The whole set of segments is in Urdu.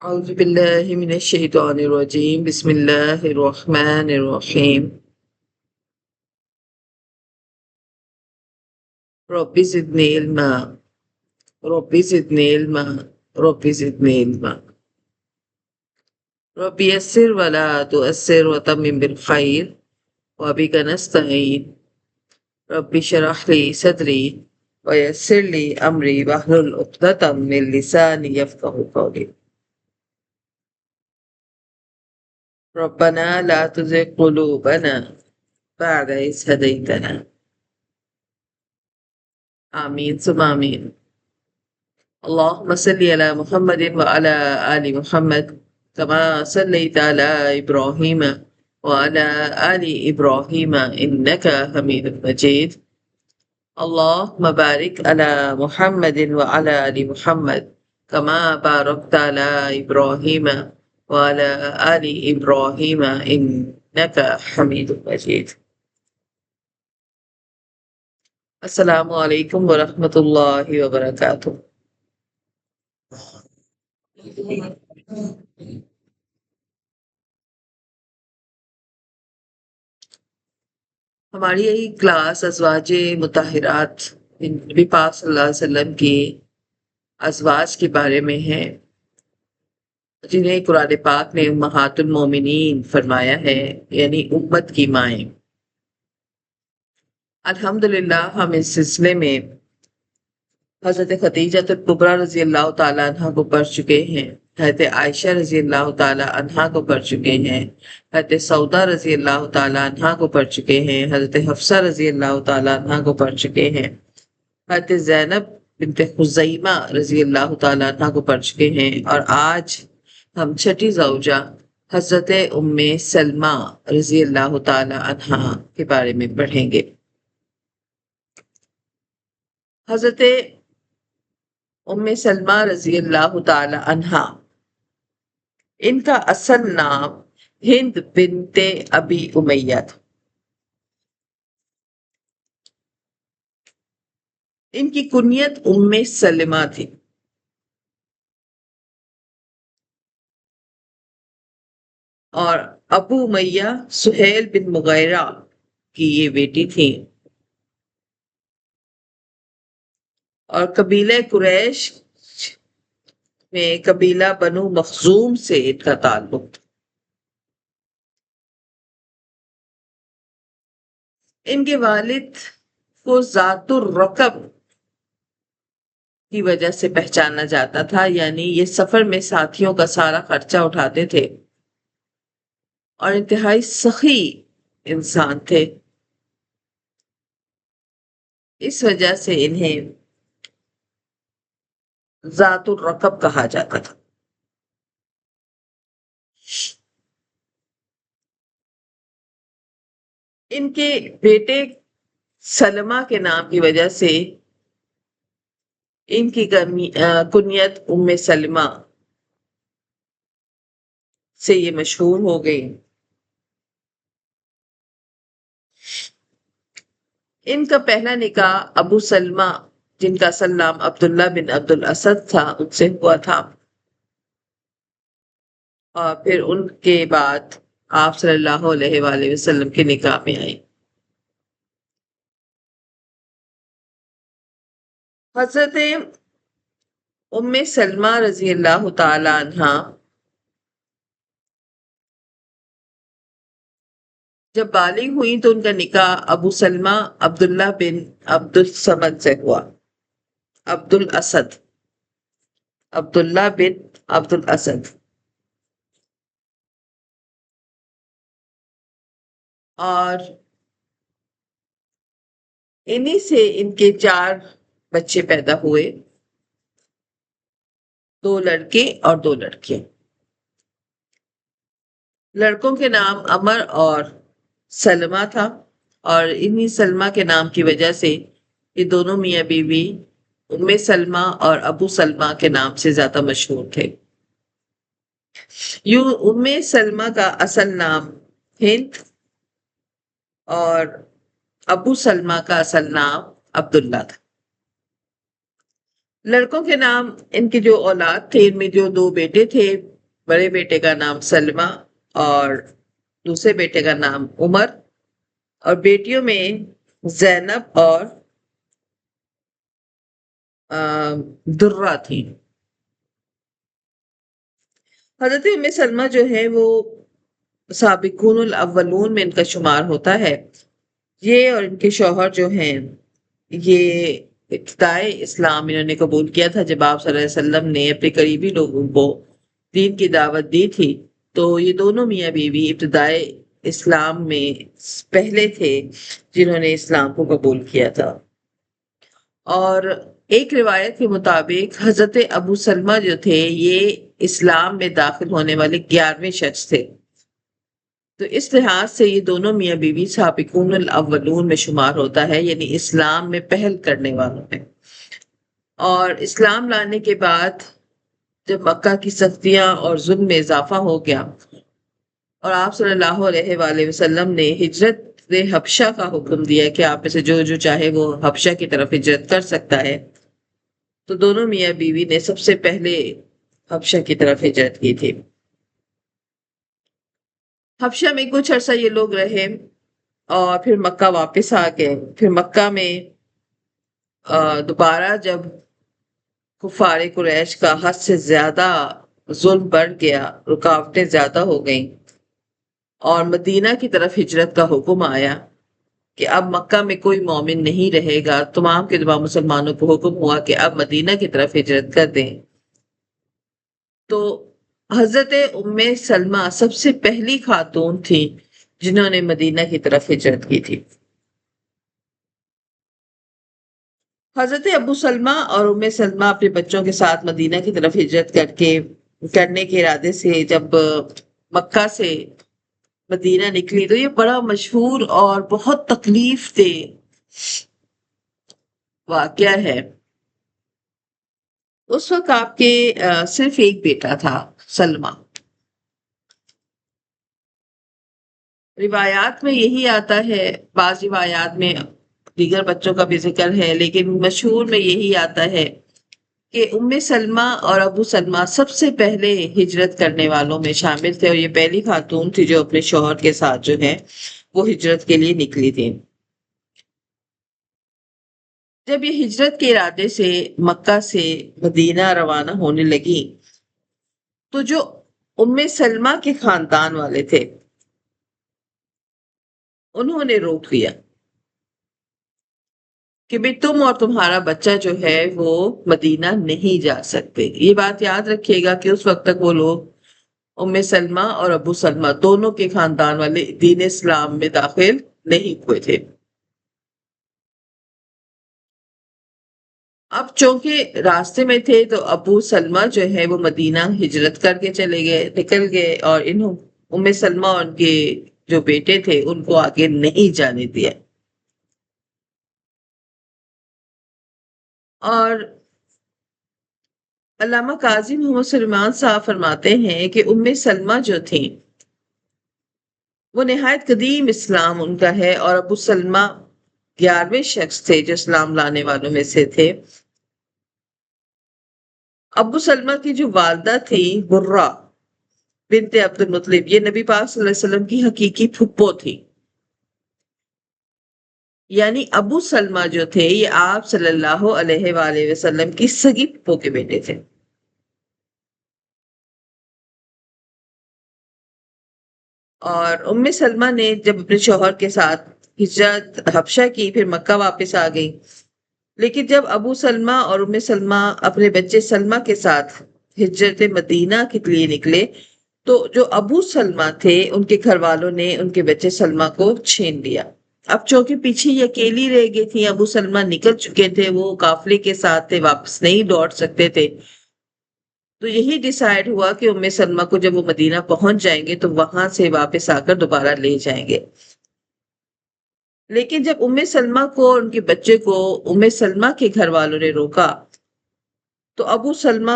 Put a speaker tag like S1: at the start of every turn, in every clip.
S1: أعوذ بالله من الشيطان الرجيم بسم الله الرحمن الرحيم رب زدني علما رب زدني علما رب زدني علما رب يسر ولا تؤسر وتمم بالخير وبك نستعين رب اشرح لي صدري ويسر لي أمري واحلل عقدة من لساني يفقهوا قولي ربنا لا تزغ قلوبنا بعد إذ هديتنا آمين ثم آمين اللهم صل على محمد وعلى آل محمد كما صليت على إبراهيم وعلى آل إبراهيم إنك حميد مجيد اللهم بارك على محمد وعلى آل محمد كما باركت على إبراهيم وعلى آل إبراهيم إنك حميد مجيد السلام علیکم ورحمۃ اللہ وبرکاتہ۔ ہماری یہی کلاس ازواج مطہرات نبی پاک صلی اللہ علیہ وسلم کی ازواج کے بارے میں ہے، جنہیں قرآن پاک نے امہات المومنین فرمایا ہے، یعنی امت کی مائیں۔ الحمدللہ ہم اس سلسلے میں حضرت خدیجہ الکبریٰ رضی اللہ تعالیٰ عنہ کو پڑھ چکے ہیں، حضرت عائشہ رضی اللہ تعالیٰ عنہ کو پڑھ چکے ہیں، حضرت سودا رضی اللہ تعالیٰ عنہ کو پڑھ چکے ہیں، حضرت حفصہ رضی اللہ تعالیٰ عنہ کو پڑھ چکے ہیں، حضرت زینب بنت خزیمہ رضی اللہ تعالیٰ عنہ کو پڑھ چکے ہیں، اور آج ہم چھٹی زوجہ حضرت ام سلمہ رضی اللہ تعالیٰ عنہ کے بارے میں پڑھیں گے۔ حضرت ام سلمہ رضی اللہ تعالی عنہا، ان کا اصل نام ہند بنت ابی امیہ تھا۔ ان کی کنیت ام سلمہ تھی، اور ابو امیہ سہیل بن مغیرہ کی یہ بیٹی تھی، اور قبیلہ قریش میں قبیلہ بنو مخزوم سے ان کا تعلق تھا۔ ان کے والد کو ذات الرقب کی وجہ سے پہچانا جاتا تھا، یعنی یہ سفر میں ساتھیوں کا سارا خرچہ اٹھاتے تھے اور انتہائی سخی انسان تھے، اس وجہ سے انہیں ذات الرقب کہا جاتا تھا۔ ان کے بیٹے سلمہ کے نام کی وجہ سے ان کی کنیت ام سلمہ سے یہ مشہور ہو گئی۔ ان کا پہلا نکاح ابو سلمہ، جن کا اصل نام عبداللہ بن عبد الاسد تھا، ان سے ہوا تھا، اور پھر ان کے بعد آپ صلی اللہ علیہ وآلہ وسلم کے نکاح میں آئی۔ حضرت ام سلمہ رضی اللہ تعالی عنہ جب بالغ ہوئی تو ان کا نکاح ابو سلمہ عبداللہ بن عبد الصمد سے ہوا، عبد الاسد، عبداللہ بن عبد الاسد، اور انہی سے ان کے 4 بچے پیدا ہوئے، 2 لڑکے اور 2 لڑکیاں۔ لڑکوں کے نام عمر اور سلمہ تھا، اور انہی سلمہ کے نام کی وجہ سے یہ دونوں میاں بیوی ام سلمہ اور ابو سلمہ کے نام سے زیادہ مشہور تھے۔ یوں ام سلمہ کا اصل نام ہند اور ابو سلمہ کا اصل نام عبداللہ تھا۔ لڑکوں کے نام، ان کے جو اولاد تھے، ان میں جو 2 بیٹے تھے، بڑے بیٹے کا نام سلمہ اور دوسرے بیٹے کا نام عمر، اور بیٹیوں میں زینب اور درہ تھی۔ حضرت ام سلمہ جو ہے وہ سابقون الاولون میں ان کا شمار ہوتا ہے۔ یہ اور ان کے شوہر جو ہیں یہ ابتدائے اسلام انہوں نے قبول کیا تھا جب آپ صلی اللہ علیہ وسلم نے اپنے قریبی لوگوں کو دین کی دعوت دی تھی، تو یہ دونوں میاں بیوی ابتدائے اسلام میں پہلے تھے جنہوں نے اسلام کو قبول کیا تھا۔ اور ایک روایت کے مطابق حضرت ابو سلمہ جو تھے یہ اسلام میں داخل ہونے والے 11ویں شخص تھے، تو اس لحاظ سے یہ دونوں میاں بیوی سابقون الاولون میں شمار ہوتا ہے، یعنی اسلام میں پہل کرنے والوں میں۔ اور اسلام لانے کے بعد جب مکہ کی سختیاں اور ظلم میں اضافہ ہو گیا اور آپ صلی اللہ علیہ وآلہ وسلم نے ہجرت حبشہ کا حکم دیا کہ آپ میں سے جو جو چاہے وہ حبشہ کی طرف ہجرت کر سکتا ہے، تو دونوں میاں بیوی نے سب سے پہلے حبشہ کی طرف ہجرت کی تھی۔ حبشہ میں کچھ عرصہ یہ لوگ رہے اور پھر مکہ واپس آ گئے۔ پھر مکہ میں دوبارہ جب کفار قریش کا حد سے زیادہ ظلم بڑھ گیا، رکاوٹیں زیادہ ہو گئیں اور مدینہ کی طرف ہجرت کا حکم آیا کہ اب مکہ میں کوئی مومن نہیں رہے گا، تمام کے تمام مسلمانوں کو حکم ہوا کہ اب مدینہ کی طرف ہجرت کر دیں، تو حضرت ام سلمہ سب سے پہلی خاتون تھی جنہوں نے مدینہ کی طرف ہجرت کی تھی۔ حضرت ابو سلمہ اور ام سلمہ اپنے بچوں کے ساتھ مدینہ کی طرف ہجرت کرنے کے ارادے سے جب مکہ سے مدینہ نکلی تو یہ بڑا مشہور اور بہت تکلیف دہ واقعہ ہے۔ اس وقت آپ کے صرف ایک بیٹا تھا، سلمہ۔ روایات میں یہی آتا ہے، بعض روایات میں دیگر بچوں کا بھی ذکر ہے، لیکن مشہور میں یہی آتا ہے کہ ام سلمہ اور ابو سلمہ سب سے پہلے ہجرت کرنے والوں میں شامل تھے، اور یہ پہلی خاتون تھی جو اپنے شوہر کے ساتھ جو ہے وہ ہجرت کے لیے نکلی تھی۔ جب یہ ہجرت کے ارادے سے مکہ سے مدینہ روانہ ہونے لگی تو جو ام سلمہ کے خاندان والے تھے انہوں نے روک لیا کہ بھی تم اور تمہارا بچہ جو ہے وہ مدینہ نہیں جا سکتے۔ یہ بات یاد رکھیے گا کہ اس وقت تک وہ لوگ ام سلمہ اور ابو سلمہ دونوں کے خاندان والے دین اسلام میں داخل نہیں ہوئے تھے۔ اب چونکہ راستے میں تھے تو ابو سلمہ جو ہے وہ مدینہ ہجرت کر کے چلے گئے، نکل گئے، اور انہوں ام سلمہ اور ان کے جو بیٹے تھے ان کو آگے نہیں جانے دیا۔ اور علامہ قاضی محمد سلیمان صاحب فرماتے ہیں کہ ام سلمہ جو تھیں وہ نہایت قدیم اسلام ان کا ہے، اور ابو سلمہ 11ویں شخص تھے جو اسلام لانے والوں میں سے تھے۔ ابو سلمہ کی جو والدہ تھی برہ بنت عبد المطلب، یہ نبی پاک صلی اللہ علیہ وسلم کی حقیقی پھپھو تھی۔ یعنی ابو سلمہ جو تھے یہ آپ صلی اللہ علیہ وآلہ وسلم کی سگی پھپھو کے بیٹے تھے۔ اور ام سلمہ نے جب اپنے شوہر کے ساتھ ہجرت حبشہ کی، پھر مکہ واپس آ گئی، لیکن جب ابو سلمہ اور ام سلمہ اپنے بچے سلمہ کے ساتھ ہجرت مدینہ کے لیے نکلے تو جو ابو سلمہ تھے ان کے گھر والوں نے ان کے بچے سلمہ کو چھین لیا۔ اب چونکہ پیچھے یہ اکیلی رہ گئی تھی، ابو سلمہ نکل چکے تھے، وہ قافلے کے ساتھ تھے، واپس نہیں لوٹ سکتے تھے، تو یہی ڈیسائیڈ ہوا کہ ام سلمہ کو جب وہ مدینہ پہنچ جائیں گے تو وہاں سے واپس آ کر دوبارہ لے جائیں گے۔ لیکن جب ام سلمہ کو اور ان کے بچے کو ام سلمہ کے گھر والوں نے روکا تو ابو سلمہ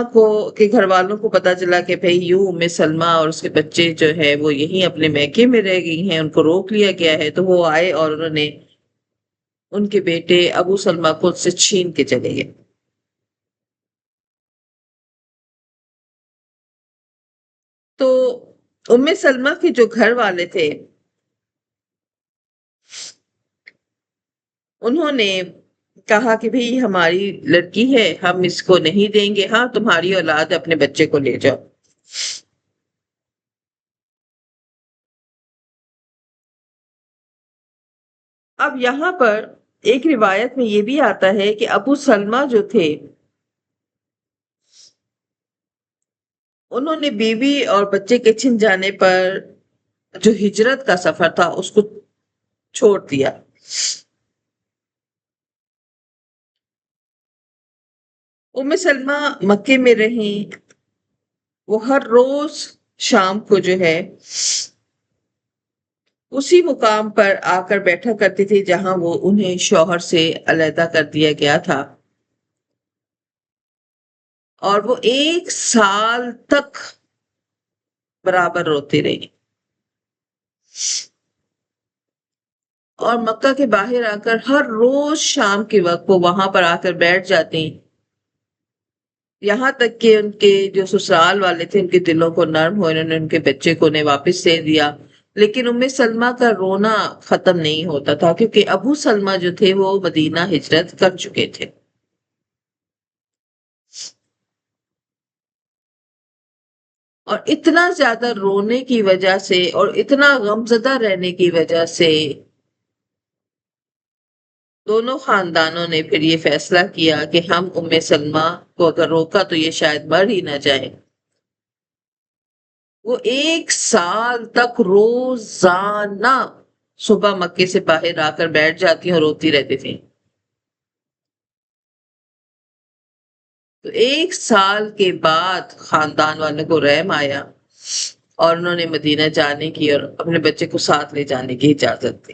S1: کے گھر والوں کو پتا چلا کہ بھئی یوں ام سلمہ اور اس کے بچے جو ہے وہ یہیں اپنے میکے میں رہ گئی ہیں، ان کو روک لیا گیا ہے، تو وہ آئے اور انہوں نے ان کے بیٹے ابو سلمہ کو ان سے چھین کے چلے گئے۔ تو ام سلمہ کے جو گھر والے تھے انہوں نے کہا کہ بھئی ہماری لڑکی ہے، ہم اس کو نہیں دیں گے، ہاں تمہاری اولاد ہے، اپنے بچے کو لے جاؤ۔ اب یہاں پر ایک روایت میں یہ بھی آتا ہے کہ ابو سلمہ جو تھے انہوں نے بیوی اور بچے کے چھن جانے پر جو ہجرت کا سفر تھا اس کو چھوڑ دیا۔ ام سلمہ مکے میں رہیں، وہ ہر روز شام کو جو ہے اسی مقام پر آ کر بیٹھا کرتی تھی جہاں وہ انہیں شوہر سے علیحدہ کر دیا گیا تھا، اور وہ 1 سال تک برابر روتی رہی، اور مکہ کے باہر آ کر ہر روز شام کے وقت وہ وہاں پر آ کر بیٹھ جاتی، یہاں تک کہ ان کے جو سسرال والے تھے ان کے دلوں کو نرم ہو، انہوں نے ان کے بچے کو انہیں واپس دے دیا۔ لیکن ام سلمہ کا رونا ختم نہیں ہوتا تھا، کیونکہ ابو سلمہ جو تھے وہ مدینہ ہجرت کر چکے تھے۔ اور اتنا زیادہ رونے کی وجہ سے اور اتنا غمزدہ رہنے کی وجہ سے دونوں خاندانوں نے پھر یہ فیصلہ کیا کہ ہم ام سلمہ کو اگر روکا تو یہ شاید مر ہی نہ جائے۔ وہ 1 سال تک روزانہ صبح مکے سے باہر آ کر بیٹھ جاتی اور روتی رہتی تھی۔ تو 1 سال کے بعد خاندان والوں کو رحم آیا اور انہوں نے مدینہ جانے کی اور اپنے بچے کو ساتھ لے جانے کی اجازت دی۔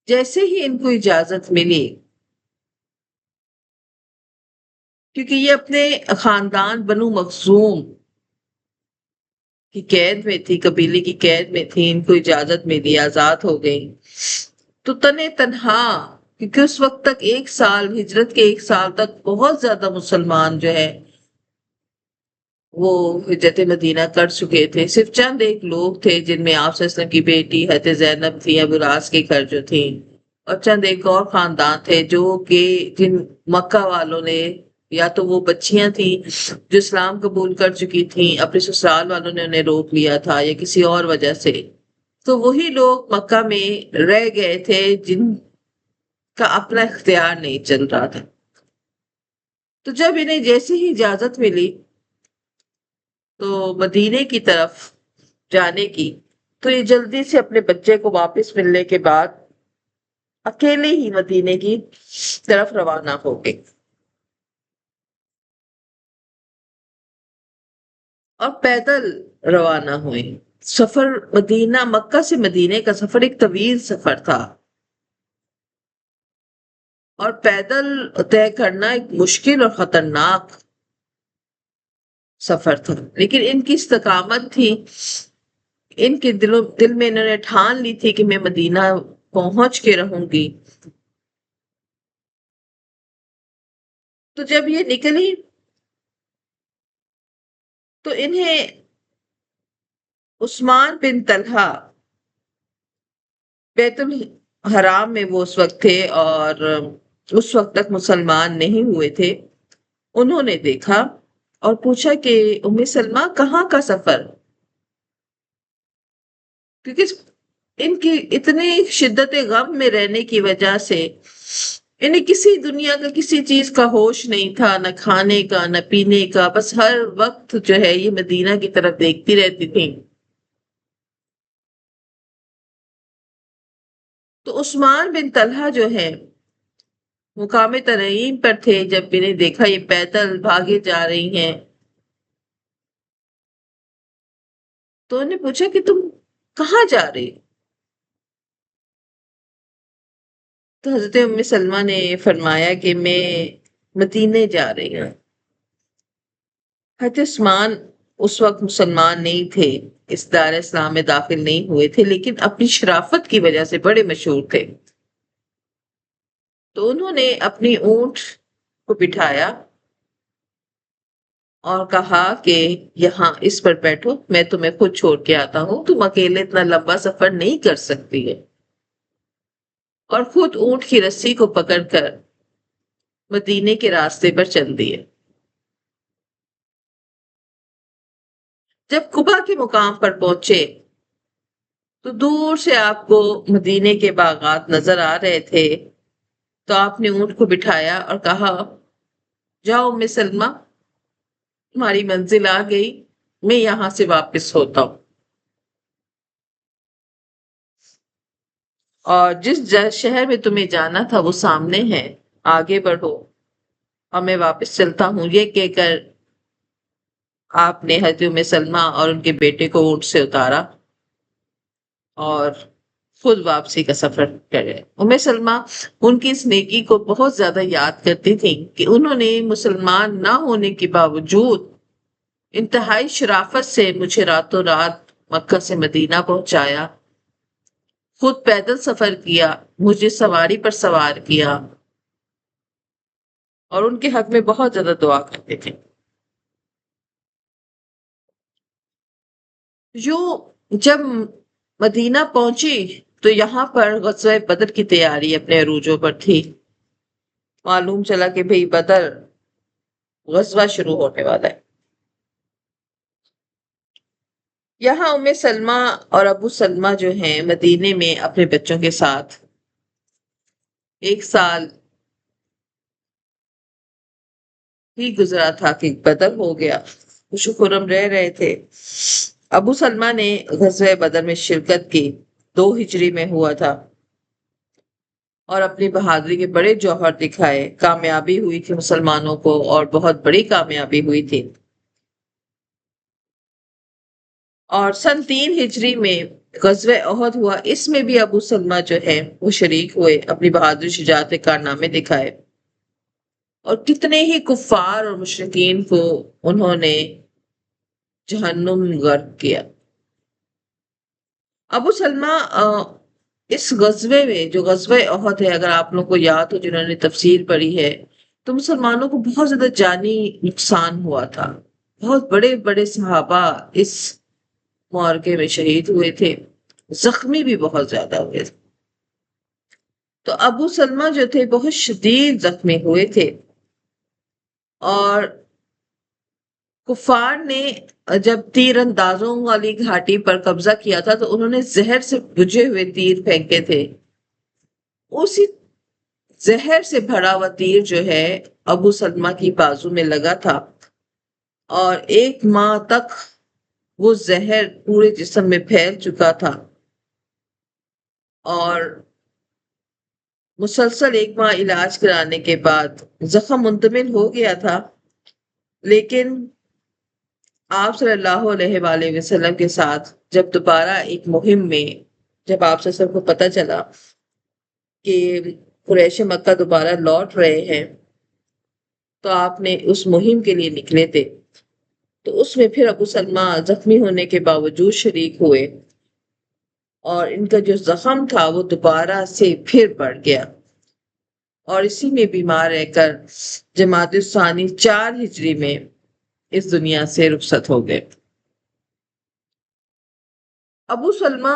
S1: جیسے ہی ان کو اجازت ملی، کیونکہ یہ اپنے خاندان بنو مخزوم کی قید میں تھی، قبیلے کی قید میں تھی، ان کو اجازت ملی، آزاد ہو گئی، تو تنے تنہا، کیونکہ اس وقت تک 1 سال، ہجرت کے 1 سال تک بہت زیادہ مسلمان جو ہے وہ ہجرت مدینہ کر چکے تھے، صرف چند ایک لوگ تھے جن میں آپ صلی اللہ علیہ وسلم کی بیٹی حضرت زینب تھی، ابو العاص کے گھر جو تھی، اور چند ایک اور خاندان تھے جو کہ جن مکہ والوں نے، یا تو وہ بچیاں تھیں جو اسلام قبول کر چکی تھیں، اپنے سسرال والوں نے انہیں روک لیا تھا، یا کسی اور وجہ سے، تو وہی لوگ مکہ میں رہ گئے تھے جن کا اپنا اختیار نہیں چل رہا تھا۔ تو جب انہیں جیسے ہی اجازت ملی تو مدینے کی طرف جانے کی، تو یہ جلدی سے اپنے بچے کو واپس ملنے کے بعد اکیلے ہی مدینے کی طرف روانہ ہو گئے اور پیدل روانہ ہوئے۔ سفر مدینہ، مکہ سے مدینے کا سفر ایک طویل سفر تھا، اور پیدل طے کرنا ایک مشکل اور خطرناک سفر تھا، لیکن ان کی استقامت تھی، ان کے دل میں انہوں نے ٹھان لی تھی کہ میں مدینہ پہنچ کے رہوں گی۔ تو جب یہ نکلی تو انہیں عثمان بن طلحہ، بیت الحرام میں وہ اس وقت تھے اور اس وقت تک مسلمان نہیں ہوئے تھے، انہوں نے دیکھا اور پوچھا کہ ام سلمہ کہاں کا سفر؟ کیونکہ ان کی اتنی شدت غم میں رہنے کی وجہ سے انہیں کسی دنیا کا کسی چیز کا ہوش نہیں تھا، نہ کھانے کا نہ پینے کا، بس ہر وقت جو ہے یہ مدینہ کی طرف دیکھتی رہتی تھی۔ تو عثمان بن طلحہ جو ہے مقام تنعیم پر تھے، جب انہیں دیکھا یہ پیدل بھاگے جا رہی ہیں، تو انہیں پوچھا کہ تم کہاں جا رہی؟ تو حضرت ام سلمہ نے فرمایا کہ میں مدینے جا رہی ہوں۔ حضرت عثمان اس وقت مسلمان نہیں تھے، اس دار اسلام میں داخل نہیں ہوئے تھے، لیکن اپنی شرافت کی وجہ سے بڑے مشہور تھے۔ تو انہوں نے اپنی اونٹ کو بٹھایا اور کہا کہ یہاں اس پر بیٹھو، میں تمہیں خود چھوڑ کے آتا ہوں، تم اکیلے اتنا لمبا سفر نہیں کر سکتی ہے۔ اور خود اونٹ کی رسی کو پکڑ کر مدینے کے راستے پر چل دیے۔ جب قبا کے مقام پر پہنچے تو دور سے آپ کو مدینے کے باغات نظر آ رہے تھے، تو آپ نے اونٹ کو بٹھایا اور کہا، جاؤ ام سلمہ، تمہاری منزل آ گئی، میں یہاں سے واپس ہوتا ہوں، اور جس شہر میں تمہیں جانا تھا وہ سامنے ہے، آگے بڑھو اور میں واپس چلتا ہوں۔ یہ کہہ کر آپ نے حضرت ام سلمہ اور ان کے بیٹے کو اونٹ سے اتارا اور خود واپسی کا سفر کرے۔ ام سلمہ ان کی اس نیکی کو بہت زیادہ یاد کرتی تھیں کہ انہوں نے مسلمان نہ ہونے کے باوجود انتہائی شرافت سے مجھے راتوں رات مکہ سے مدینہ پہنچایا، خود پیدل سفر کیا، مجھے سواری پر سوار کیا، اور ان کے حق میں بہت زیادہ دعا کرتے تھے۔ جب مدینہ پہنچی تو یہاں پر غزوہ بدر کی تیاری اپنے عروجوں پر تھی۔ معلوم چلا کہ بھئی بدر غزوہ شروع ہونے والا ہے۔ یہاں ام سلمہ اور ابو سلمہ جو ہیں مدینے میں اپنے بچوں کے ساتھ 1 سال ہی گزرا تھا کہ بدر ہو گیا، خوش و خرم رہ رہے تھے۔ ابو سلمہ نے غزوہ بدر میں شرکت کی، 2 ہجری میں ہوا تھا، اور اپنی بہادری کے بڑے جوہر دکھائے، کامیابی ہوئی تھی مسلمانوں کو، اور بہت بڑی کامیابی ہوئی تھی۔ اور سن 3 ہجری میں غزوہ احد ہوا، اس میں بھی ابو سلمہ جو ہے وہ شریک ہوئے، اپنی بہادری شجاعت کے کارنامے دکھائے، اور کتنے ہی کفار اور مشرکین کو انہوں نے جہنم غرق کیا۔ ابو سلمہ اس غزوے میں، جو غزوہ احد ہے، اگر آپ لوگوں کو یاد ہو جنہوں نے تفسیر پڑھی ہے، تو مسلمانوں کو بہت زیادہ جانی نقصان ہوا تھا، بہت بڑے بڑے صحابہ اس معرکے میں شہید ہوئے تھے، زخمی بھی بہت زیادہ ہوئے تھے۔ تو ابو سلمہ جو تھے بہت شدید زخمی ہوئے تھے، اور کفار نے جب تیر اندازوں والی گھاٹی پر قبضہ کیا تھا تو انہوں نے زہر سے بجھے ہوئے تیر پھینکے تھے۔ اسی زہر سے بھرا ہوا تیر جو ہے ابو سلمہ کی بازو میں لگا تھا، اور 1 ماہ تک وہ زہر پورے جسم میں پھیل چکا تھا، اور مسلسل 1 ماہ علاج کرانے کے بعد زخم منتمل ہو گیا تھا، لیکن آپ صلی اللہ علیہ وآلہ وسلم کے ساتھ جب دوبارہ ایک مہم میں، جب آپ سے سب کو پتہ چلا کہ قریش مکہ دوبارہ لوٹ رہے ہیں، تو آپ نے اس مہم کے لیے نکلے تھے، تو اس میں پھر ابو سلمہ زخمی ہونے کے باوجود شریک ہوئے، اور ان کا جو زخم تھا وہ دوبارہ سے پھر بڑھ گیا، اور اسی میں بیمار رہ کر جمادی الثانی 4 ہجری میں اس دنیا سے رخصت ہو گئے۔ ابو سلمہ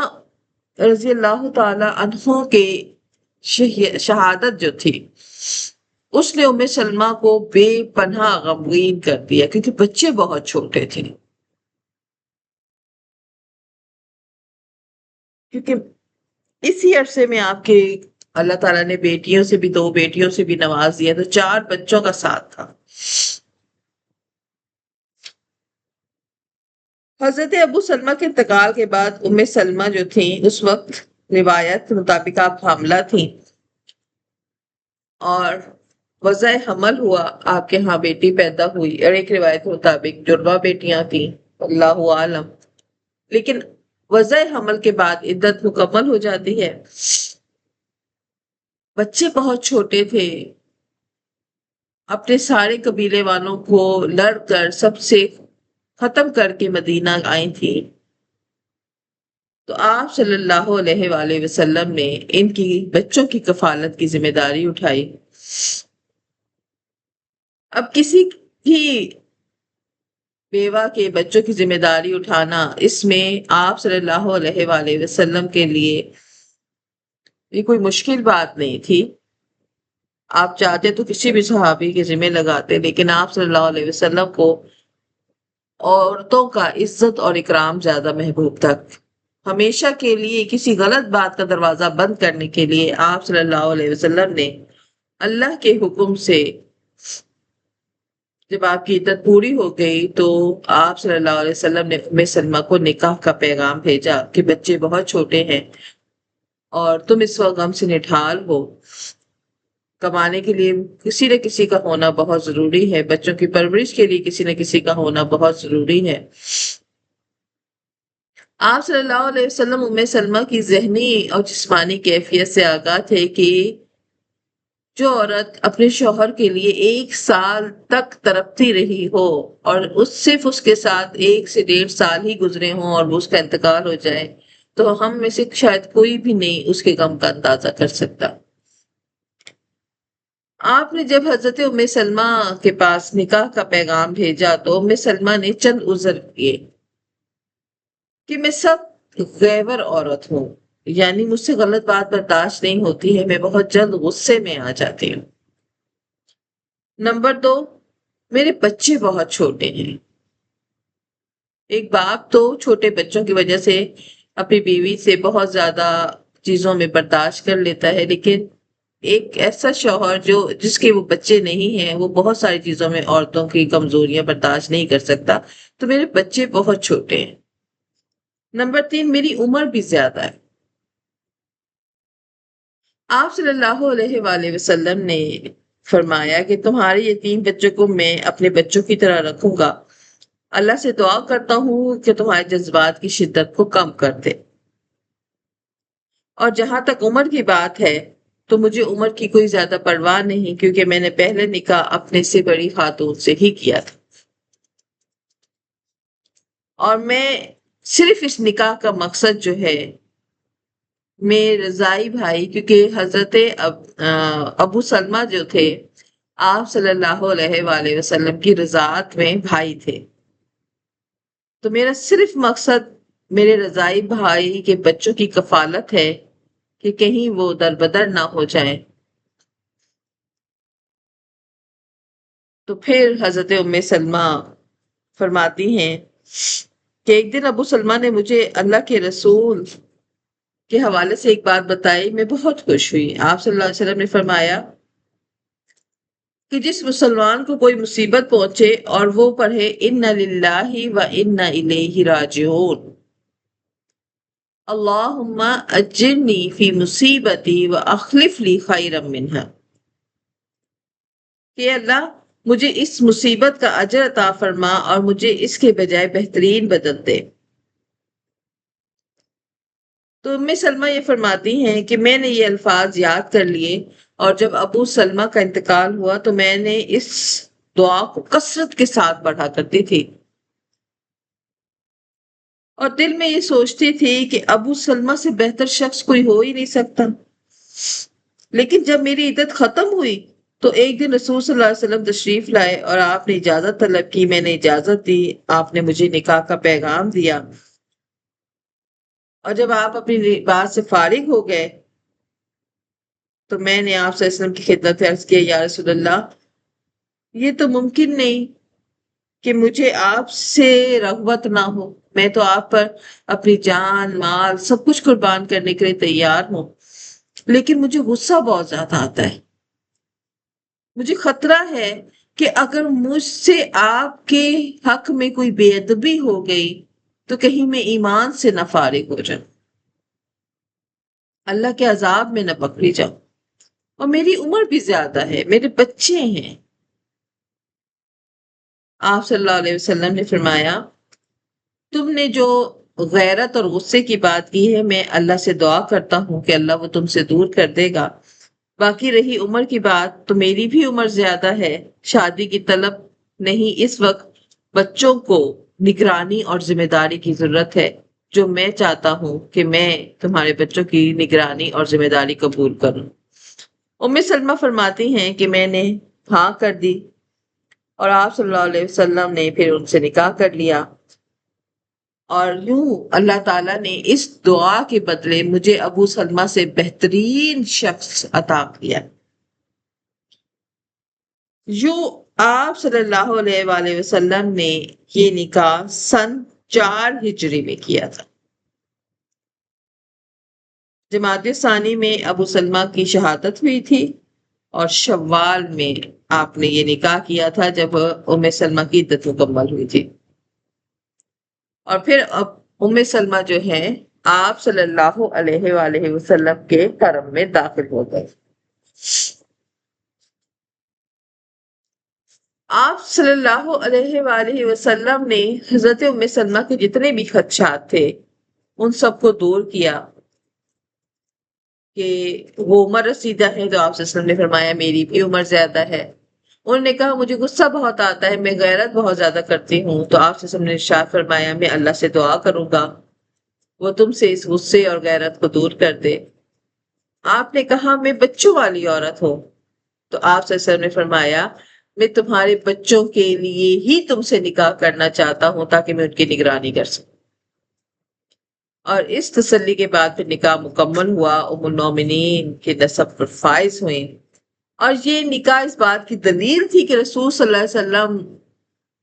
S1: رضی اللہ تعالی عنہ کے شہادت جو تھی، اس نے ام سلمہ کو بے پناہ غمگین کر دیا، کیونکہ بچے بہت چھوٹے تھے، کیونکہ اسی عرصے میں آپ کے اللہ تعالیٰ نے بیٹیوں سے بھی، 2 بیٹیوں سے بھی نواز دیا، تو 4 بچوں کا ساتھ تھا۔ حضرت ابو سلمہ کے انتقال کے بعد ام سلمہ جو تھیں اس وقت روایت کے مطابق آپ حاملہ تھیں، اور وضع حمل ہوا، آپ کے ہاں بیٹی پیدا ہوئی، اور ایک روایت کے مطابق جڑواں بیٹیاں تھیں، اللہ عالم، لیکن وضع حمل کے بعد عدت مکمل ہو جاتی ہے۔ بچے بہت چھوٹے تھے، اپنے سارے قبیلے والوں کو لڑ کر سب سے ختم کر کے مدینہ آئی تھی، تو آپ صلی اللہ علیہ وآلہ وسلم نے ان کی بچوں کی کفالت کی ذمہ داری اٹھائی۔ اب کسی بھی بیوہ کے بچوں کی ذمہ داری اٹھانا، اس میں آپ صلی اللہ علیہ وآلہ وسلم کے لیے یہ کوئی مشکل بات نہیں تھی۔ آپ چاہتے تو کسی بھی صحابی کے ذمہ لگاتے، لیکن آپ صلی اللہ علیہ وسلم کو عورتوں کا عزت اور اکرام زیادہ محبوب تھا۔ ہمیشہ کے لیے کسی غلط بات کا دروازہ بند کرنے کے لیے آپ صلی اللہ علیہ وسلم نے اللہ کے حکم سے، جب آپ کی عدت پوری ہو گئی تو آپ صلی اللہ علیہ وسلم نے ام سلمہ کو نکاح کا پیغام بھیجا کہ بچے بہت چھوٹے ہیں اور تم اس وقت غم سے نڈھال ہو، کمانے کے لیے کسی نہ کسی کا ہونا بہت ضروری ہے، بچوں کی پرورش کے لیے کسی نہ کسی کا ہونا بہت ضروری ہے۔ آپ صلی اللہ علیہ وسلم ام سلمہ کی ذہنی اور جسمانی کیفیت سے آگاہ تھے کہ جو عورت اپنے شوہر کے لیے 1 سال تک تڑپتی رہی ہو اور صرف اس کے ساتھ 1 سے 1.5 سال ہی گزرے ہوں اور وہ اس کا انتقال ہو جائے، تو ہم میں سے شاید کوئی بھی نہیں اس کے غم کا اندازہ کر سکتا۔ آپ نے جب حضرت ام سلمہ کے پاس نکاح کا پیغام بھیجا تو ام سلمہ نے چند عذر کیے کہ میں سب غیور عورت ہوں، یعنی مجھ سے غلط بات برداشت نہیں ہوتی ہے، میں بہت جلد غصے میں آ جاتی ہوں۔ نمبر 2، میرے بچے بہت چھوٹے ہیں۔ ایک باپ تو چھوٹے بچوں کی وجہ سے اپنی بیوی سے بہت زیادہ چیزوں میں برداشت کر لیتا ہے، لیکن ایک ایسا شوہر جس کے وہ بچے نہیں ہیں، وہ بہت ساری چیزوں میں عورتوں کی کمزوریاں برداشت نہیں کر سکتا۔ تو میرے بچے بہت چھوٹے ہیں۔ نمبر 3، میری عمر بھی زیادہ ہے۔ آپ صلی اللہ علیہ وآلہ وسلم نے فرمایا کہ تمہارے یہ 3 بچوں کو میں اپنے بچوں کی طرح رکھوں گا۔ اللہ سے دعا کرتا ہوں کہ تمہارے جذبات کی شدت کو کم کر دے۔ اور جہاں تک عمر کی بات ہے تو مجھے عمر کی کوئی زیادہ پرواہ نہیں، کیونکہ میں نے پہلے نکاح اپنے سے بڑی خاتون سے ہی کیا تھا، اور میں صرف اس نکاح کا مقصد جو ہے میرے رضائی بھائی، کیونکہ حضرت ابو سلمہ جو تھے آپ صلی اللہ علیہ وآلہ وسلم کی رضاعت میں بھائی تھے، تو میرا صرف مقصد میرے رضائی بھائی کے بچوں کی کفالت ہے کہ کہیں وہ دربدر نہ ہو جائیں۔ تو پھر حضرت ام سلمہ فرماتی ہیں کہ ایک دن ابو سلمہ نے مجھے اللہ کے رسول کے حوالے سے ایک بات بتائی، میں بہت خوش ہوئی۔ آپ صلی اللہ علیہ وسلم نے فرمایا کہ جس مسلمان کو کوئی مصیبت پہنچے اور وہ پڑھے اِنَّ لِلَّهِ وَإِنَّ إِلَيْهِ راجعون، اللہم اجرنی فی مصیبتی واخلف لی خیرا منہا، کہ اللہ مجھے اس مصیبت کا اجر عطا فرما اور مجھے اس کے بجائے بہترین بدل دے۔ تو ام سلمہ یہ فرماتی ہیں کہ میں نے یہ الفاظ یاد کر لیے، اور جب ابو سلمہ کا انتقال ہوا تو میں نے اس دعا کو کثرت کے ساتھ پڑھا کرتی تھی، اور دل میں یہ سوچتی تھی کہ ابو سلمہ سے بہتر شخص کوئی ہو ہی نہیں سکتا۔ لیکن جب میری عدت ختم ہوئی تو ایک دن رسول صلی اللہ علیہ وسلم تشریف لائے اور آپ نے اجازت طلب کی، میں نے اجازت دی، آپ نے مجھے نکاح کا پیغام دیا، اور جب آپ اپنی بات سے فارغ ہو گئے تو میں نے آپ صلی اللہ علیہ وسلم کی خدمت میں عرض کیا، یا رسول اللہ، یہ تو ممکن نہیں کہ مجھے آپ سے رغبت نہ ہو، میں تو آپ پر اپنی جان مال سب کچھ قربان کرنے کے لیے تیار ہوں، لیکن مجھے غصہ بہت زیادہ آتا ہے، مجھے خطرہ ہے کہ اگر مجھ سے آپ کے حق میں کوئی بے ادبی ہو گئی تو کہیں میں ایمان سے نہ فارغ ہو جاؤں، اللہ کے عذاب میں نہ پکڑی جاؤں، اور میری عمر بھی زیادہ ہے، میرے بچے ہیں۔ آپ صلی اللہ علیہ وسلم نے فرمایا، تم نے جو غیرت اور غصے کی بات کی ہے، میں اللہ سے دعا کرتا ہوں کہ اللہ وہ تم سے دور کر دے گا۔ باقی رہی عمر کی بات، تو میری بھی عمر زیادہ ہے، شادی کی طلب نہیں، اس وقت بچوں کو نگرانی اور ذمہ داری کی ضرورت ہے، جو میں چاہتا ہوں کہ میں تمہارے بچوں کی نگرانی اور ذمہ داری قبول کروں۔ ام سلمہ فرماتی ہیں کہ میں نے ہاں کر دی، اور آپ صلی اللہ علیہ وسلم نے پھر ان سے نکاح کر لیا، اور یوں اللہ تعالیٰ نے اس دعا کے بدلے مجھے ابو سلمہ سے بہترین شخص عطا کیا۔ یوں آپ صلی اللہ علیہ وآلہ وسلم نے یہ نکاح سن 4 ہجری میں کیا تھا۔ جمادی ثانی میں ابو سلمہ کی شہادت ہوئی تھی، اور شوال میں آپ نے یہ نکاح کیا تھا جب ام سلمہ کی عدت مکمل ہوئی تھی۔ اور پھر اب ام سلمہ جو ہے آپ صلی اللہ علیہ وآلہ وسلم کے حرم میں داخل ہو گئے۔ آپ صلی اللہ علیہ وآلہ وسلم نے حضرت ام سلمہ کے جتنے بھی خدشات تھے ان سب کو دور کیا کہ وہ عمر رسیدہ ہے، تو آپ صلی اللہ علیہ وسلم نے فرمایا میری بھی عمر زیادہ ہے۔ انہوں نے کہا مجھے غصہ بہت آتا ہے، میں غیرت بہت زیادہ کرتی ہوں، تو آپ صلی اللہ علیہ وسلم نے ارشاد فرمایا میں اللہ سے دعا کروں گا وہ تم سے اس غصے اور غیرت کو دور کر دے۔ آپ نے کہا میں بچوں والی عورت ہوں، تو آپ صلی اللہ علیہ وسلم نے فرمایا میں تمہارے بچوں کے لیے ہی تم سے نکاح کرنا چاہتا ہوں تاکہ میں ان کی نگرانی کر سکوں۔ اور اس تسلی کے بعد پھر نکاح مکمل ہوا، ام المومنین کے نسب پر فائز ہوئیں۔ اور یہ نکاح اس بات کی دلیل تھی کہ رسول صلی اللہ علیہ وسلم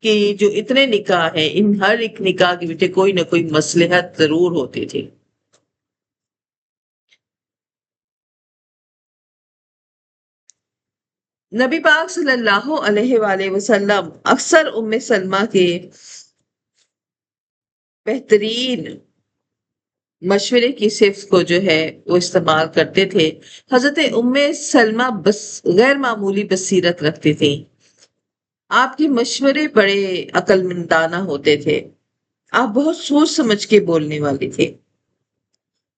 S1: کی جو اتنے نکاح ہیں ان ہر ایک نکاح کے پیچھے کوئی نہ کوئی مصلحت ضرور ہوتی تھی۔ نبی پاک صلی اللہ علیہ وآلہ وسلم اکثر ام سلمہ کے بہترین مشورے کی صفت کو جو ہے وہ استعمال کرتے تھے۔ حضرت ام سلمہ بس غیر معمولی بصیرت رکھتی تھیں، آپ کے مشورے بڑے عقل مندانہ ہوتے تھے، آپ بہت سوچ سمجھ کے بولنے والی تھے،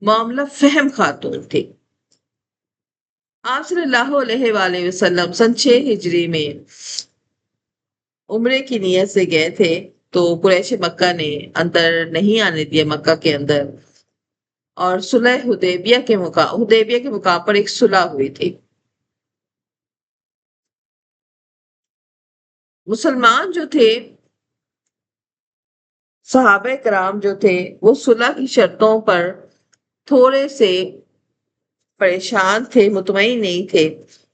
S1: معاملہ فہم خاتون تھی۔ آپ صلی اللہ علیہ وآلہ وسلم سن 6 ہجری میں عمرے کی نیت سے گئے تھے، تو قریش مکہ نے اندر نہیں آنے دیا مکہ کے اندر، اور صلح حدیبیہ کے مقام پر ایک صلح ہوئی تھی۔ مسلمان جو تھے، صحابہ کرام جو تھے، وہ صلح کی شرطوں پر تھوڑے سے پریشان تھے، مطمئن نہیں تھے۔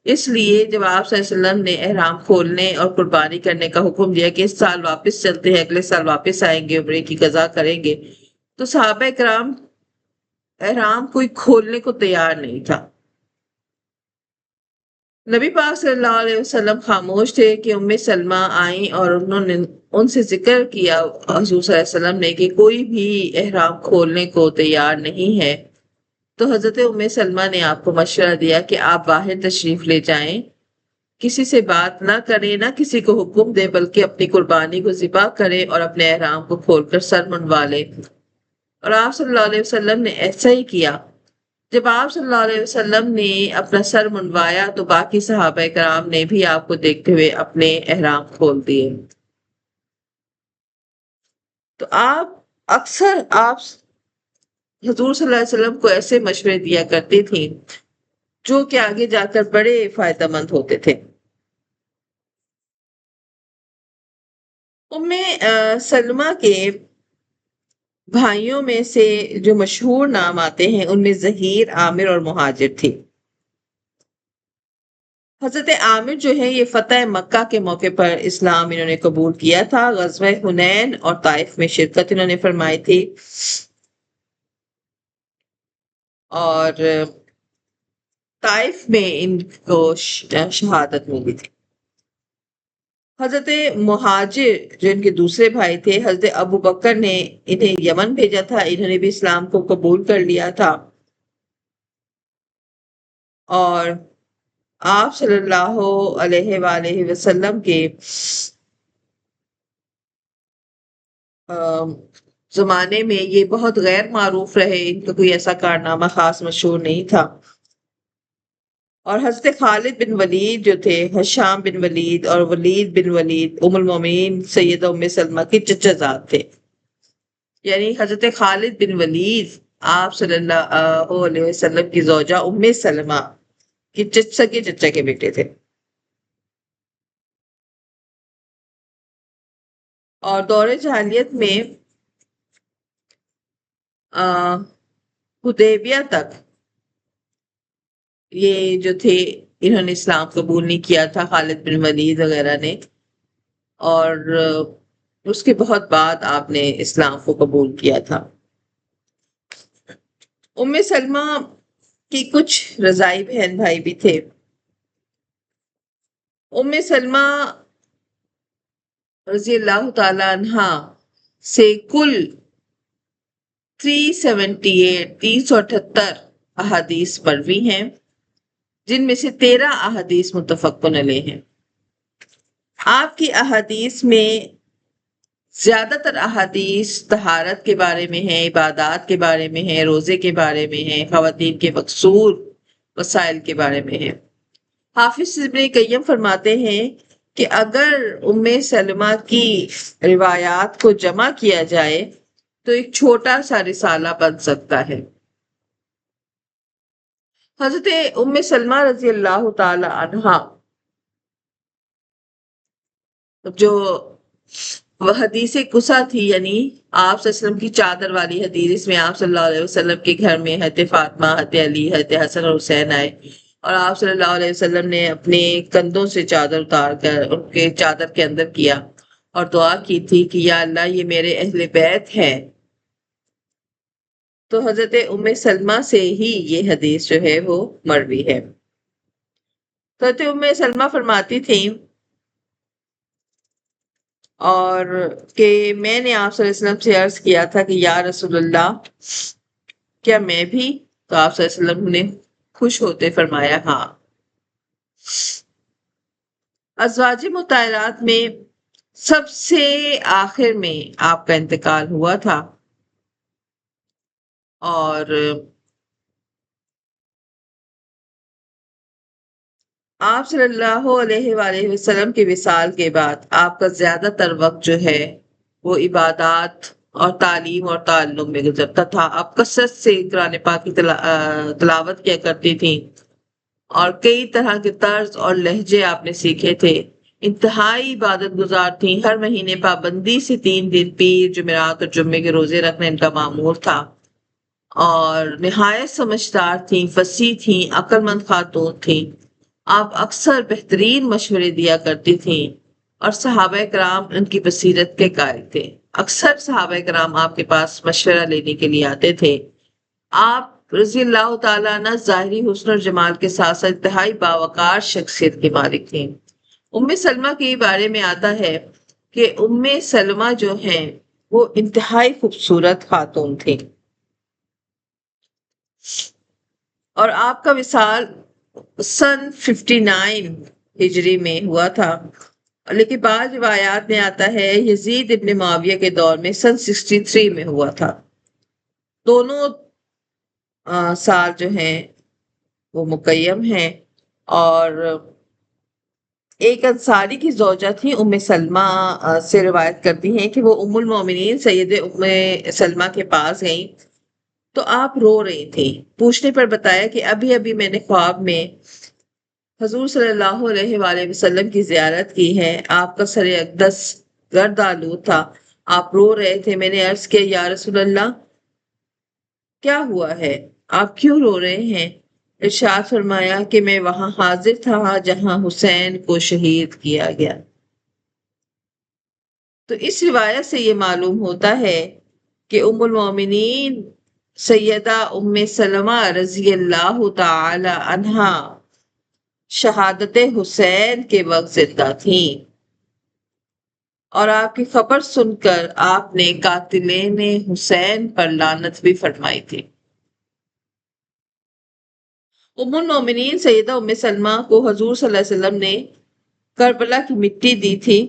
S1: اس لیے جب آپ صلی اللہ علیہ وسلم نے احرام کھولنے اور قربانی کرنے کا حکم دیا کہ اس سال واپس چلتے ہیں، اگلے سال واپس آئیں گے، عمرے کی قضا کریں گے، تو صحابہ کرام احرام کوئی کھولنے کو تیار نہیں تھا۔ نبی پاک صلی اللہ علیہ وسلم خاموش تھے کہ ام سلمہ آئیں اور انہوں نے ان سے ذکر کیا حضور صلی اللہ علیہ وسلم نے کہ کوئی بھی احرام کھولنے کو تیار نہیں ہے، تو حضرت ام سلمہ نے آپ کو مشورہ دیا کہ آپ باہر تشریف لے جائیں، کسی سے بات نہ کریں، نہ کسی کو حکم دے، بلکہ اپنی قربانی کو ذبح کریں اور اپنے احرام کو کھول کر سر منڈوا لیں۔ اور آپ صلی اللہ علیہ وسلم نے ایسا ہی کیا۔ جب آپ صلی اللہ علیہ وسلم نے اپنا سر منڈوایا تو باقی صحابہ کرام نے بھی آپ کو دیکھتے ہوئے اپنے احرام کھول دیے۔ تو آپ حضور صلی اللہ علیہ وسلم کو ایسے مشورے دیا کرتی تھیں جو کہ آگے جا کر بڑے فائدہ مند ہوتے تھے۔ ام سلمہ کے بھائیوں میں سے جو مشہور نام آتے ہیں ان میں ظہیر، عامر اور مہاجر تھی۔ حضرت عامر جو ہے یہ فتح مکہ کے موقع پر اسلام انہوں نے قبول کیا تھا، غزوہ حنین اور طائف میں شرکت انہوں نے فرمائی تھی، اور طائف میں ان کو شہادت ملی تھی۔ حضرت مہاجر جو ان کے دوسرے بھائی تھے، حضرت ابو بکر نے انہیں یمن بھیجا تھا، انہوں نے بھی اسلام کو قبول کر لیا تھا، اور آپ صلی اللہ علیہ وآلہ وسلم کے زمانے میں یہ بہت غیر معروف رہے، ان کا کوئی ایسا کارنامہ خاص مشہور نہیں تھا۔ اور حضرت خالد بن ولید جو تھے، حشام بن ولید اور ولید بن ولید ام المومنین سیدہ ام سلمہ کے چچا زاد تھے، یعنی حضرت خالد بن ولید آپ صلی اللہ علیہ وسلم کی زوجہ ام سلمہ کی چچا کے بیٹے تھے۔ اور دور جاہلیت میں حدیبیہ تک یہ جو تھے انہوں نے اسلام قبول نہیں کیا تھا، خالد بن ولید وغیرہ نے، اور اس کے بہت بعد آپ نے اسلام کو قبول کیا تھا۔ ام سلمہ کی کچھ رضائی بہن بھائی بھی تھے۔ ام سلمہ رضی اللہ تعالی عنہا سے کل 378 احادیث مروی ہیں، جن میں سے 13 احادیث متفقن علیہ ہیں۔ آپ کی احادیث میں زیادہ تر احادیث طہارت کے بارے میں ہیں، عبادات کے بارے میں ہیں، روزے کے بارے میں ہیں، خواتین کے مقصور مسائل کے بارے میں ہیں۔ حافظ ابن قیم فرماتے ہیں کہ اگر ام سلمہ کی روایات کو جمع کیا جائے تو ایک چھوٹا سا رسالہ بن سکتا ہے۔ حضرت ام سلمہ رضی اللہ تعالی عنہا جو وہ حدیث قصہ تھی، یعنی آپ صلی اللہ علیہ وسلم کی چادر والی حدیث، اس میں آپ صلی اللہ علیہ وسلم کے گھر میں حضرت فاطمہ، حضرت علی، حضرت حسن اور حسین آئے، اور آپ صلی اللہ علیہ وسلم نے اپنے کندھوں سے چادر اتار کر ان کے چادر کے اندر کیا اور دعا کی تھی کہ یا اللہ یہ میرے اہل بیت ہے۔ تو حضرت ام سلمہ سے ہی یہ حدیث جو ہے وہ مروی ہے۔ تو حضرت ام سلمہ فرماتی تھیں اور کہ میں نے آپ صلی اللہ علیہ وسلم سے عرض کیا تھا کہ یا رسول اللہ کیا میں بھی؟ تو آپ صلی اللہ علیہ وسلم نے خوش ہوتے فرمایا ہاں۔ ازواج مطہرات میں سب سے آخر میں آپ کا انتقال ہوا تھا، اور آپ صلی اللہ علیہ وآلہ وسلم کے وصال کے بعد آپ کا زیادہ تر وقت جو ہے وہ عبادات اور تعلیم اور تعلم میں گزرتا تھا۔ آپ کثرت سے قرآن پاک کی تلاوت کیا کرتی تھیں اور کئی طرح کے طرز اور لہجے آپ نے سیکھے تھے۔ انتہائی عبادت گزار تھیں، ہر مہینے پابندی سے 3 دن پیر، جمعرات اور جمعے کے روزے رکھنا ان کا معمول تھا، اور نہایت سمجھدار تھیں، فصیح تھیں، عقل مند خاتون تھیں۔ آپ اکثر بہترین مشورے دیا کرتی تھیں اور صحابہ کرام ان کی بصیرت کے قائل تھے۔ اکثر صحابہ کرام آپ کے پاس مشورہ لینے کے لیے آتے تھے۔ آپ رضی اللہ تعالیٰ عنہ ظاہری حسن اور جمال کے ساتھ ساتھ انتہائی باوقار شخصیت کے مالک تھیں۔ ام سلمہ کے بارے میں آتا ہے کہ ام سلمہ جو ہیں وہ انتہائی خوبصورت خاتون تھیں، اور آپ کا وصال سن 59 ہجری میں ہوا تھا، لیکن بعض روایات میں آتا ہے یزید ابن معاویہ کے دور میں سن 63 میں ہوا تھا۔ دونوں سال جو ہیں وہ مقیم ہیں، اور ایک انصاری کی زوجہ تھی ام سلمہ سے روایت کرتی ہیں کہ وہ ام المومنین سید ام سلمہ کے پاس گئیں تو آپ رو رہی تھیں۔ پوچھنے پر بتایا کہ ابھی ابھی میں نے خواب میں حضور صلی اللہ علیہ وآلہ وسلم کی زیارت کی ہے، آپ کا سر اقدس گرد آلود تھا، آپ رو رہے تھے۔ میں نے عرض کیا یا رسول اللہ کیا ہوا ہے، آپ کیوں رو رہے ہیں؟ ارشاد فرمایا کہ میں وہاں حاضر تھا جہاں حسین کو شہید کیا گیا۔ تو اس روایت سے یہ معلوم ہوتا ہے کہ ام المومنین سیدہ ام سلمہ رضی اللہ تعالی عنہا شہادت حسین کے وقت زندہ تھیں، اور آپ کی خبر سن کر آپ نے قاتلین حسین پر لعنت بھی فرمائی تھی۔ ام المومنین سیدہ ام سلمہ کو حضور صلی اللہ علیہ وسلم نے کربلا کی مٹی دی تھی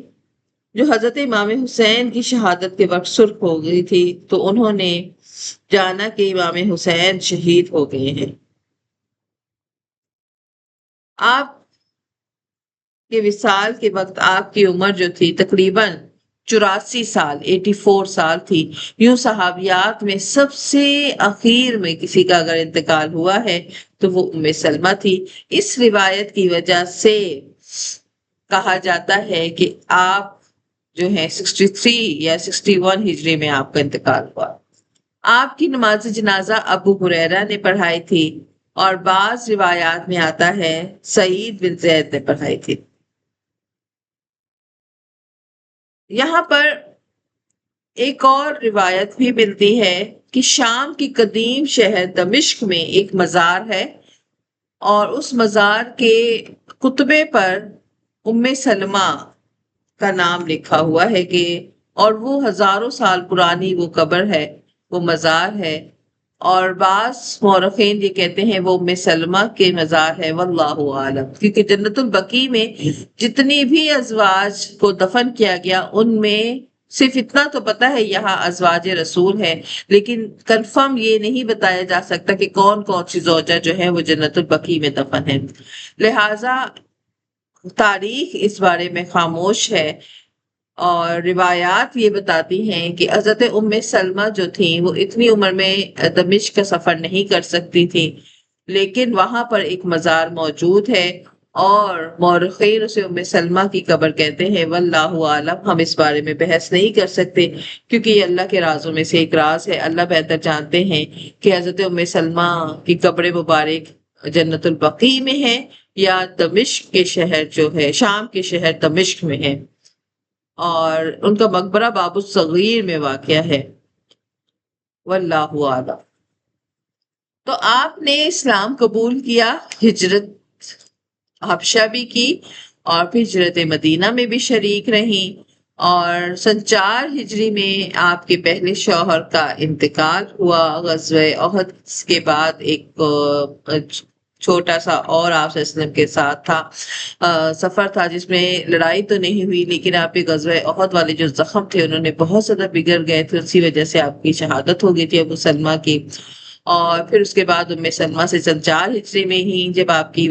S1: جو حضرت امام حسین کی شہادت کے وقت سرخ ہو گئی تھی، تو انہوں نے جانا کہ امام حسین شہید ہو گئے ہیں۔ آپ کے وصال کے وقت آپ کی عمر جو تھی تقریباً 84 سال 84 سال تھی۔ یوں صحابیات میں سب سے اخیر میں کسی کا اگر انتقال ہوا ہے تو وہ ام سلمہ تھی۔ اس روایت کی وجہ سے کہا جاتا ہے کہ آپ جو ہے 63 یا 61 ہجری میں آپ کا انتقال ہوا۔ آپ کی نماز جنازہ ابو ہریرہ نے پڑھائی تھی اور بعض روایات میں آتا ہے سعید بن زید نے پڑھائی تھی۔ یہاں پر ایک اور روایت بھی ملتی ہے کہ شام کی قدیم شہر دمشق میں ایک مزار ہے اور اس مزار کے کتبے پر ام سلمہ کا نام لکھا ہوا ہے کہ اور وہ ہزاروں سال پرانی وہ قبر ہے، وہ مزار ہے، اور بعض مورخین یہ کہتے ہیں وہ ام سلمہ کے مزار ہے، واللہ عالم، کیونکہ جنت البقیع میں جتنی بھی ازواج کو دفن کیا گیا ان میں صرف اتنا تو پتا ہے یہاں ازواج رسول ہے، لیکن کنفرم یہ نہیں بتایا جا سکتا کہ کون کون سی زوجہ جو ہے وہ جنت البقیع میں دفن ہے، لہذا تاریخ اس بارے میں خاموش ہے۔ اور روایات یہ بتاتی ہیں کہ حضرت ام سلمہ جو تھیں وہ اتنی عمر میں دمشق کا سفر نہیں کر سکتی تھی، لیکن وہاں پر ایک مزار موجود ہے اور مورخین اسے ام سلمہ کی قبر کہتے ہیں، واللہ عالم، ہم اس بارے میں بحث نہیں کر سکتے کیونکہ یہ اللہ کے رازوں میں سے ایک راز ہے، اللہ بہتر جانتے ہیں کہ حضرت ام سلمہ کی قبر مبارک جنت البقیع میں ہے یا دمشق کے شہر جو ہے، شام کے شہر دمشق میں ہے، اور ان کا مقبرہ باب الصغیر میں واقع ہے، واللہ اعلم۔ تو آپ نے اسلام قبول کیا، ہجرت حبشہ بھی کی اور پھر ہجرت مدینہ میں بھی شریک رہیں، اور سن 4 ہجری میں آپ کے پہلے شوہر کا انتقال ہوا۔ غزوہ احد کے بعد ایک چھوٹا سا اور آپ صلی اللہ علیہ وسلم کے ساتھ تھا، سفر تھا جس میں لڑائی تو نہیں ہوئی، لیکن آپ کے غزوہ احد والے جو زخم تھے انہوں نے بہت زیادہ بگڑ گئے تھے، اسی وجہ سے آپ کی شہادت ہو گئی تھی ابو سلمہ کی۔ اور پھر اس کے بعد ام سلمہ سے سن 4 ہجری میں ہی جب آپ کی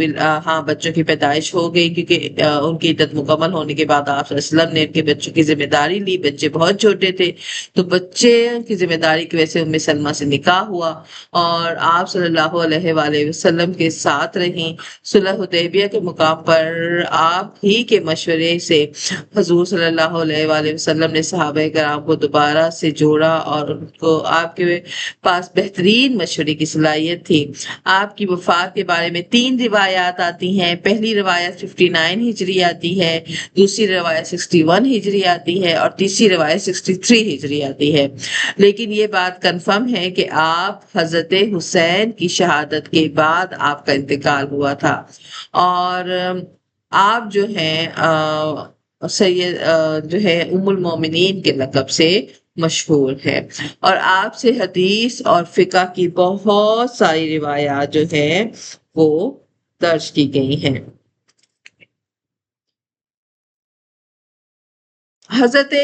S1: بچوں کی پیدائش ہو گئی، کیونکہ ان کی عدت مکمل ہونے کے بعد آپ صلی اللہ علیہ وسلم نے ان کے بچوں کی ذمہ داری لی، بچے بہت چھوٹے تھے تو بچے کی ذمہ داری کی وجہ سے ام سلمہ سے نکاح ہوا اور آپ صلی اللہ علیہ وآلہ وسلم کے ساتھ رہیں۔ صلح حدیبیہ کے مقام پر آپ ہی کے مشورے سے حضور صلی اللہ علیہ وآلہ وسلم نے صحابہ کرام کو دوبارہ سے جوڑا اور ان کو آپ کے پاس بہترین مشورے کی صلاحیت تھی۔ آپ کی وفات کے بارے میں 3 روایات آتی ہیں، پہلی روایت 59 ہجری آتی ہے، دوسری روایت 61 ہجری آتی ہے اور تیسری روایت 63 ہجری آتی ہے، لیکن یہ بات کنفرم ہے کہ آپ حضرت حسین کی شہادت کے بعد آپ کا انتقال ہوا تھا، اور آپ جو ہیں سید جو ہے ام المومنین کے لقب سے مشہور ہے، اور آپ سے حدیث اور فقہ کی بہت ساری روایات جو ہیں وہ درج کی گئی ہیں۔ حضرت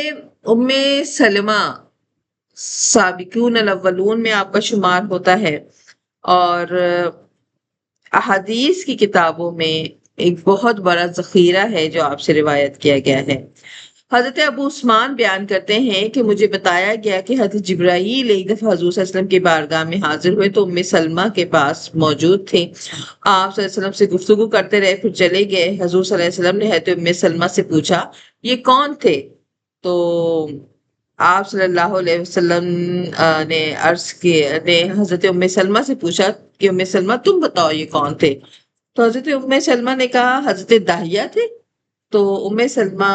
S1: ام سلمہ سابقون الاولون میں آپ کا شمار ہوتا ہے، اور احادیث کی کتابوں میں ایک بہت بڑا ذخیرہ ہے جو آپ سے روایت کیا گیا ہے۔ حضرت ابو عثمان بیان کرتے ہیں کہ مجھے بتایا گیا کہ حضرت جبرائیل ایک دفعہ حضور صلی اللہ علیہ وسلم کی بارگاہ میں حاضر ہوئے تو ام سلمہ کے پاس موجود تھے، آپ صلی اللہ علیہ وسلم سے گفتگو کرتے رہے، پھر چلے گئے۔ حضور صلی اللہ علیہ وسلم نے حضرت ام سلمہ سے پوچھا یہ کون تھے؟ تو آپ صلی اللہ علیہ وسلم نے عرض نے حضرت ام سلمہ سے پوچھا کہ ام سلمہ تم بتاؤ یہ کون تھے؟ تو حضرت ام سلمہ نے کہا حضرت داہیہ تھے۔ تو ام سلمہ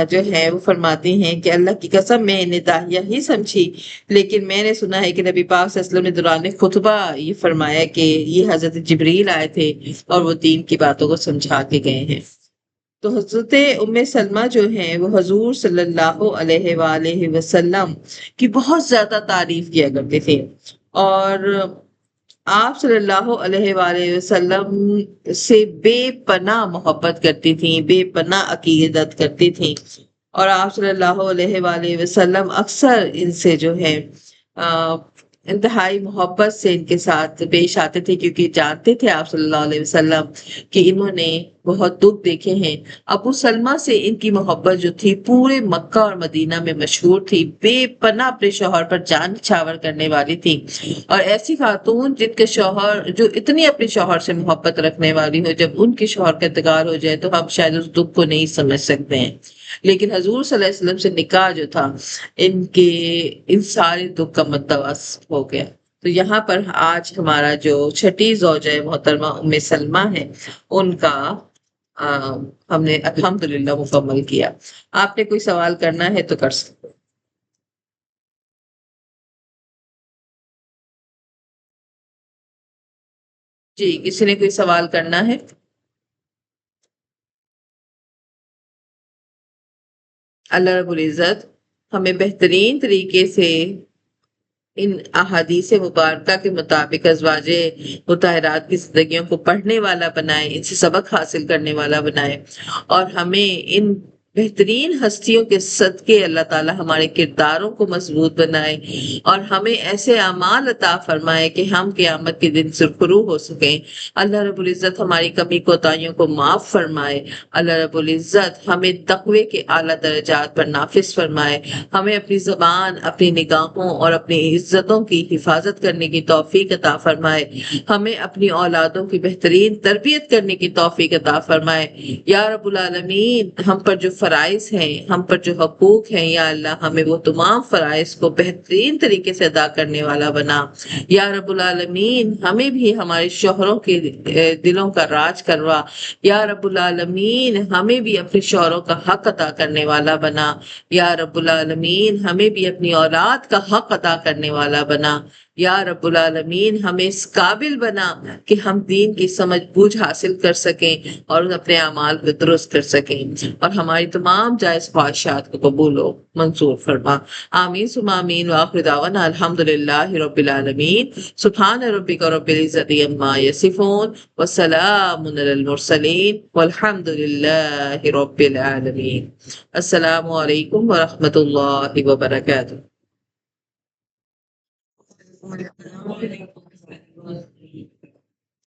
S1: جو ہے وہ فرماتی ہیں کہ اللہ کی قسم میں انہیں داہیہ ہی سمجھی، لیکن میں نے سنا ہے کہ نبی پاک صلی اللہ علیہ وسلم نے دوران خطبہ یہ فرمایا کہ یہ حضرت جبریل آئے تھے اور وہ دین کی باتوں کو سمجھا کے گئے ہیں۔ تو حضرت ام سلمہ جو ہیں وہ حضور صلی اللہ علیہ وآلہ وسلم کی بہت زیادہ تعریف کیا کرتے تھے، اور آپ صلی اللہ علیہ وآلہ وسلم سے بے پناہ محبت کرتی تھیں، بے پناہ عقیدت کرتی تھیں، اور آپ صلی اللہ علیہ وآلہ وسلم اکثر ان سے جو ہے انتہائی محبت سے ان کے ساتھ پیش آتے تھے، کیونکہ جانتے تھے آپ صلی اللہ علیہ وسلم کہ انہوں نے بہت دکھ دیکھے ہیں۔ ابو سلمہ سے ان کی محبت جو تھی پورے مکہ اور مدینہ میں مشہور تھی، بے پناہ اپنے شوہر پر جان نچھاور کرنے والی تھی، اور ایسی خاتون جن کے شوہر جو اتنی اپنے شوہر سے محبت رکھنے والی ہو، جب ان کے شوہر کا انتقال ہو جائے تو ہم شاید اس دکھ کو نہیں سمجھ سکتے ہیں۔ لیکن حضور صلی اللہ علیہ وسلم سے نکاح جو تھا ان سارے دکھ کا متواس ہو گیا۔ تو یہاں پر آج ہمارا جو چھٹی زوجہ محترمہ ام سلمہ ہے ان کا ہم نے الحمدللہ مکمل کیا۔ آپ نے کوئی سوال کرنا ہے تو کر سکتے۔ جی، کسی نے کوئی سوال کرنا ہے؟ اللہ رب العزت ہمیں بہترین طریقے سے ان احادیث مبارکہ کے مطابق ازواج مطہرات کی زندگیوں کو پڑھنے والا بنائے، ان سے سبق حاصل کرنے والا بنائے، اور ہمیں ان بہترین ہستیوں کے صدقے اللہ تعالی ہمارے کرداروں کو مضبوط بنائے، اور ہمیں ایسے اعمال عطا فرمائے کہ ہم قیامت کے دن سرخرو ہو سکیں۔ اللہ رب العزت ہماری کمی کوتاہیوں کو معاف فرمائے۔ اللہ رب العزت ہمیں تقوی کے اعلیٰ درجات پر نافذ فرمائے۔ ہمیں اپنی زبان، اپنی نگاہوں اور اپنی عزتوں کی حفاظت کرنے کی توفیق عطا فرمائے۔ ہمیں اپنی اولادوں کی بہترین تربیت کرنے کی توفیق عطا فرمائے۔ یا رب العالمین ہم پر جو فرائض ہیں، ہم پر جو حقوق ہیں، یا اللہ ہمیں وہ تمام فرائض کو بہترین طریقے سے ادا کرنے والا بنا۔ یا رب العالمین ہمیں بھی ہمارے شوہروں کے دلوں کا راج کروا۔ یا رب العالمین ہمیں بھی اپنے شوہروں کا حق ادا کرنے والا بنا۔ یا رب العالمین ہمیں بھی اپنی اولاد کا حق ادا کرنے والا بنا۔ یا رب العالمین ہمیں اس قابل بنا کہ ہم دین کی سمجھ بوجھ حاصل کر سکیں اور اپنے اعمال کو درست کر سکیں، اور ہماری تمام جائز خواہشات کو قبول و منظور فرما۔ آمین ثم آمین، وآخر دعوانا الحمدللہ رب العالمین۔ سبحان ربک رب العزت عما یصفون، وسلام علی المرسلین، والحمدللہ رب العالمین۔ السلام علیکم ورحمۃ اللہ وبرکاتہ۔